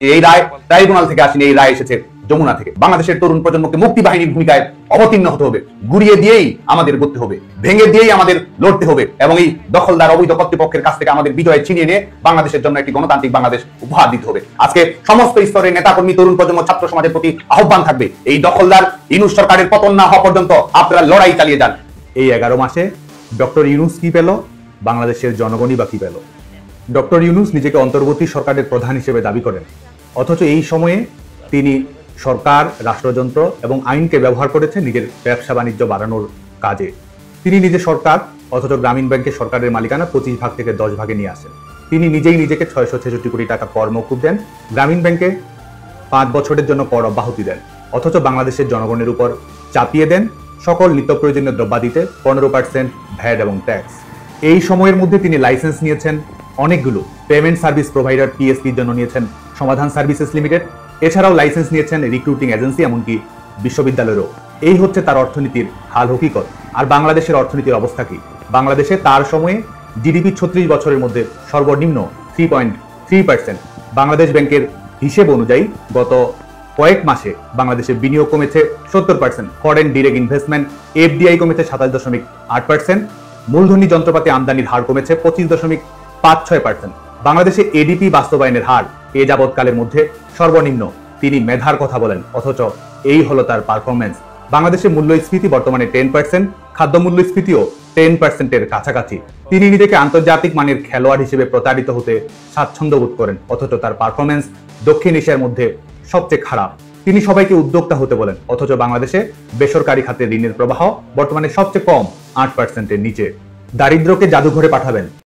যে এই রায় ট্রাইব্যুনাল থেকে আসেনি, এই রায় এসেছে যমুনা থেকে। বাংলাদেশের তরুণ প্রজন্মকে মুক্তি বাহিনীর ভূমিকায় অবতীর্ণ হতে হবে, গুড়িয়ে দিয়েই আমাদের গড়তে হবে, ভেঙে দিয়েই আমাদের লড়তে হবে এবং এই দখলদার অবৈধ কর্তৃপক্ষের কাছ থেকে আমাদের বিজয় ছিনিয়ে নিয়ে বাংলাদেশের জন্য একটি গণতান্ত্রিক বাংলাদেশ উপহার দিতে হবে। আজকে সমস্ত স্তরের নেতাকর্মী, তরুণ প্রজন্ম, ছাত্র সমাজের প্রতি আহ্বান থাকবে, এই দখলদার ইউনূস সরকারের পতন না হওয়া পর্যন্ত আপনারা লড়াই চালিয়ে যান। এই 11 মাসে ডক্টর ইউনূস কি পেল, বাংলাদেশের জনগণই বা কি পেল? ডক্টর ইউনূস নিজেকে অন্তর্বর্তী সরকারের প্রধান হিসেবে দাবি করেন, অথচ এই সময়ে তিনি সরকার, রাষ্ট্রযন্ত্র এবং আইনকে ব্যবহার করেছেন নিজের ব্যবসা বাণিজ্য বাড়ানোর কাজে। তিনি নিজে সরকার, অথচ গ্রামীণ ব্যাংকে সরকারের মালিকানা 25 ভাগ থেকে 10 ভাগে নিয়ে আসেন। তিনি নিজেই নিজেকে 666 কোটি টাকা কর মওকুফ দেন, গ্রামীণ ব্যাংকে 5 বছরের জন্য কর অব্যাহতি দেন, অথচ বাংলাদেশের জনগণের উপর চাপিয়ে দেন সকল নিত্য প্রয়োজনীয় দ্রব্যাদিতে 15% ভ্যাট এবং ট্যাক্স। এই সময়ের মধ্যে তিনি লাইসেন্স নিয়েছেন অনেকগুলো, পেমেন্ট সার্ভিস প্রোভাইডার পিএসপির জন্য নিয়েছেন সমাধান সার্ভিসেস লিমিটেড, এছাড়াও লাইসেন্স নিয়েছেন রিক্রুটিং এজেন্সি, এমনকি বিশ্ববিদ্যালয়েরও। এই হচ্ছে তার অর্থনীতির হাল হকিকত। আর বাংলাদেশের অর্থনীতির অবস্থা কি? বাংলাদেশে তার সময়ে জিডিপি 36 বছরের মধ্যে সর্বনিম্ন 3.3%। বাংলাদেশ ব্যাংকের হিসেব অনুযায়ী গত কয়েক মাসে বাংলাদেশের বিনিয়োগ কমেছে 70%, ফরেন ডিরেক্ট ইনভেস্টমেন্ট এফডিআই কমেছে 27.8%, মূলধনী যন্ত্রপাতি আমদানির হার কমেছে 25.56%। বাংলাদেশে এডিপি বাস্তবায়নের হার এ যাবৎকালের মধ্যে সর্বনিম্ন। তিনি মেধার কথা বলেন, অথচ এই হলো তার পারফরমেন্স। বাংলাদেশে মূল্যস্ফীতি বর্তমানে 10%, খাদ্য মূল্যস্ফীতিও 10%-এর কাছাকাছি। তিনি নিজেকে আন্তর্জাতিক মানের খেলোয়াড় হিসেবে প্রতারিত হতে স্বাচ্ছন্দ্য বোধ করেন, অথচ তার পারফরমেন্স দক্ষিণ এশিয়ার মধ্যে সবচেয়ে খারাপ। তিনি সবাইকে উদ্যোক্তা হতে বলেন, অথচ বাংলাদেশে বেসরকারি খাতে ঋণের প্রবাহ বর্তমানে সবচেয়ে কম, 8%-এর নিচে। দারিদ্র্যকে জাদুঘরে পাঠাবেন,